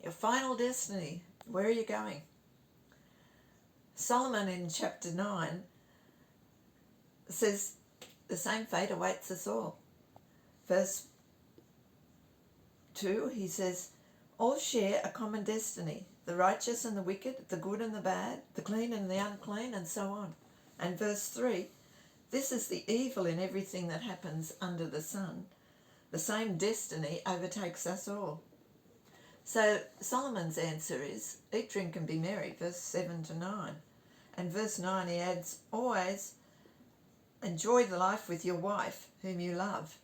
your final destiny. Where are you going? Solomon in chapter 9 says the same fate awaits us all. Verse 2, he says, all share a common destiny, the righteous and the wicked, the good and the bad, the clean and the unclean, and so on. And verse 3, this is the evil in everything that happens under the sun. The same destiny overtakes us all. So Solomon's answer is, eat, drink and be merry, verse 7 to 9. And verse 9 he adds, always enjoy the life with your wife, whom you love.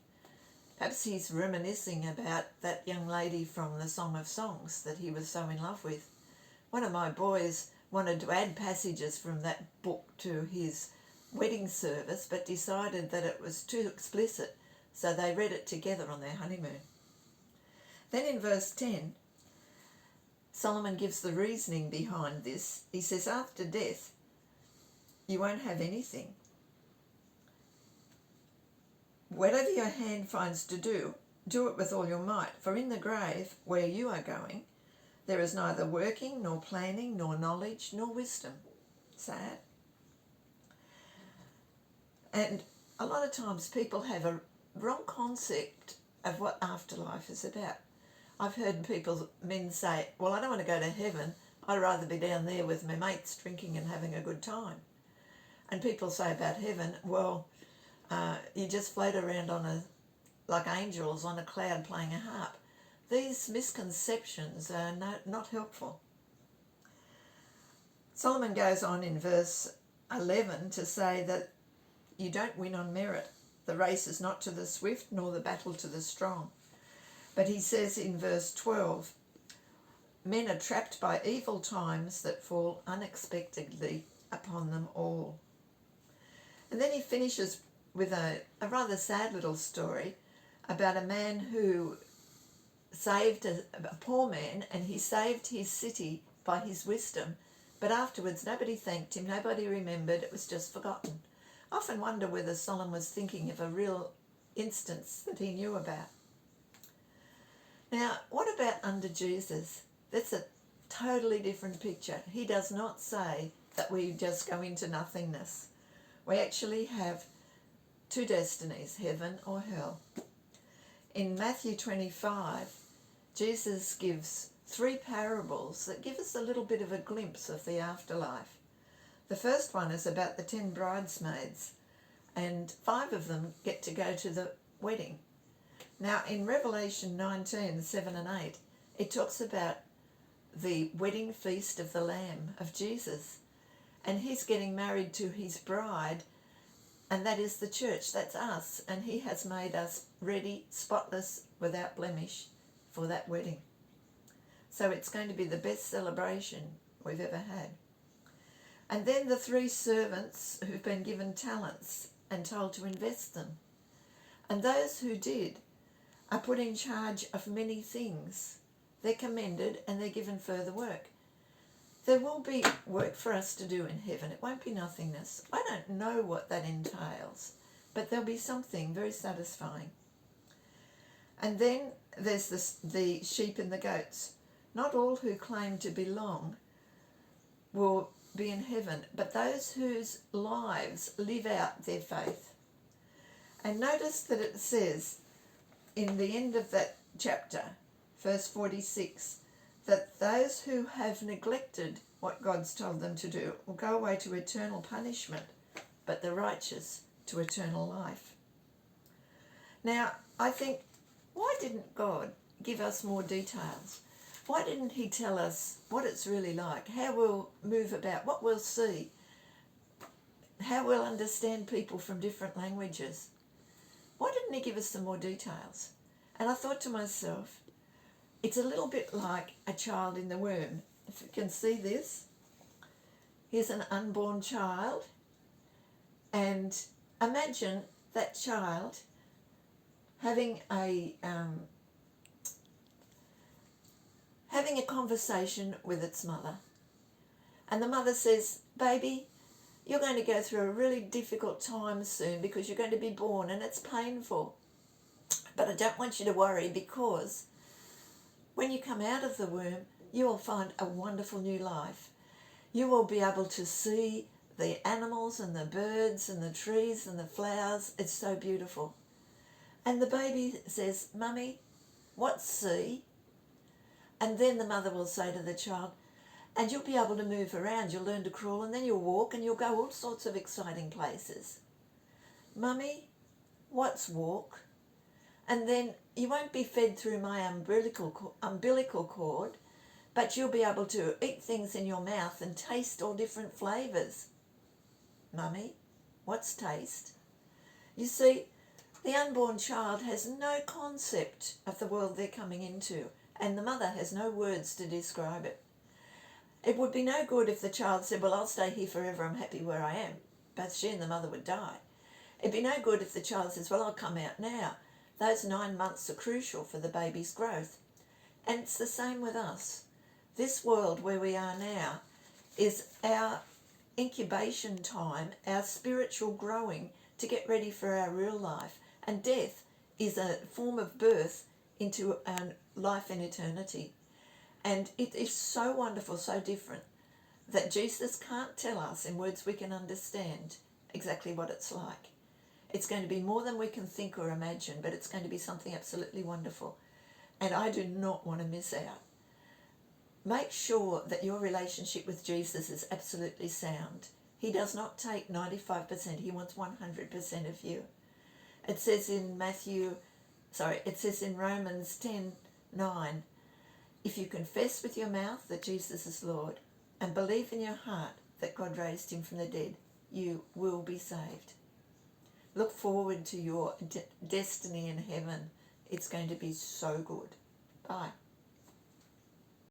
Perhaps he's reminiscing about that young lady from the Song of Songs that he was so in love with. One of my boys wanted to add passages from that book to his wedding service, but decided that it was too explicit, so they read it together on their honeymoon. Then in verse 10, Solomon gives the reasoning behind this. He says, after death, you won't have anything. Whatever your hand finds to do, do it with all your might. For in the grave, where you are going, there is neither working, nor planning, nor knowledge, nor wisdom. Sad. And a lot of times people have a wrong concept of what afterlife is about. I've heard men say, well, I don't want to go to heaven. I'd rather be down there with my mates drinking and having a good time. And people say about heaven, well, you just float around like angels on a cloud playing a harp. These misconceptions are not helpful. Solomon goes on in verse 11 to say that you don't win on merit. The race is not to the swift, nor the battle to the strong. But he says in verse 12, men are trapped by evil times that fall unexpectedly upon them all. And then he finishes with a rather sad little story about a man who saved a poor man, and he saved his city by his wisdom, but afterwards nobody thanked him, nobody remembered, it was just forgotten. I often wonder whether Solomon was thinking of a real instance that he knew about. Now, what about under Jesus? That's a totally different picture. He does not say that we just go into nothingness. We actually have two destinies, heaven or hell. In Matthew 25, Jesus gives 3 parables that give us a little bit of a glimpse of the afterlife. The first one is about the 10 bridesmaids, and 5 of them get to go to the wedding. Now, in Revelation 19, 7 and 8, it talks about the wedding feast of the Lamb of Jesus, and he's getting married to his bride, and that is the church, that's us, and he has made us ready, spotless, without blemish for that wedding. So it's going to be the best celebration we've ever had. And then the 3 servants who've been given talents and told to invest them. And those who did are put in charge of many things. They're commended and they're given further work. There will be work for us to do in heaven. It won't be nothingness. I don't know what that entails, but there'll be something very satisfying. And then there's the sheep and the goats. Not all who claim to belong will be in heaven, but those whose lives live out their faith. And notice that it says in the end of that chapter, verse 46, that those who have neglected what God's told them to do will go away to eternal punishment, but the righteous to eternal life. Now, I think, why didn't God give us more details? Why didn't he tell us what it's really like, how we'll move about, what we'll see, how we'll understand people from different languages? Why didn't he give us some more details? And I thought to myself, it's a little bit like a child in the womb. If you can see this, here's an unborn child, and imagine that child having a conversation with its mother. And the mother says, baby, you're going to go through a really difficult time soon because you're going to be born and it's painful. But I don't want you to worry, because when you come out of the womb, You will find a wonderful new life. You will be able to see the animals and the birds and the trees and the flowers. It's so beautiful. And the baby says, Mummy, what's see? And then the mother will say to the child, and you'll be able to move around. You'll learn to crawl, and then you'll walk, and you'll go all sorts of exciting places. Mummy, what's walk? And then you won't be fed through my umbilical cord, but you'll be able to eat things in your mouth and taste all different flavours. Mummy, what's taste? You see, the unborn child has no concept of the world they're coming into, and the mother has no words to describe it. It would be no good if the child said, well, I'll stay here forever, I'm happy where I am. Both she and the mother would die. It'd be no good if the child says, well, I'll come out now. Those 9 months are crucial for the baby's growth. And it's the same with us. This world where we are now is our incubation time, our spiritual growing to get ready for our real life. And death is a form of birth into our life in eternity. And it is so wonderful, so different, that Jesus can't tell us in words we can understand exactly what it's like. It's going to be more than we can think or imagine, but it's going to be something absolutely wonderful. And I do not want to miss out. Make sure that your relationship with Jesus is absolutely sound. He does not take 95%, he wants 100% of you. It says in Romans 10:9, if you confess with your mouth that Jesus is Lord and believe in your heart that God raised him from the dead, you will be saved. Look forward to your destiny in heaven. It's going to be so good. Bye.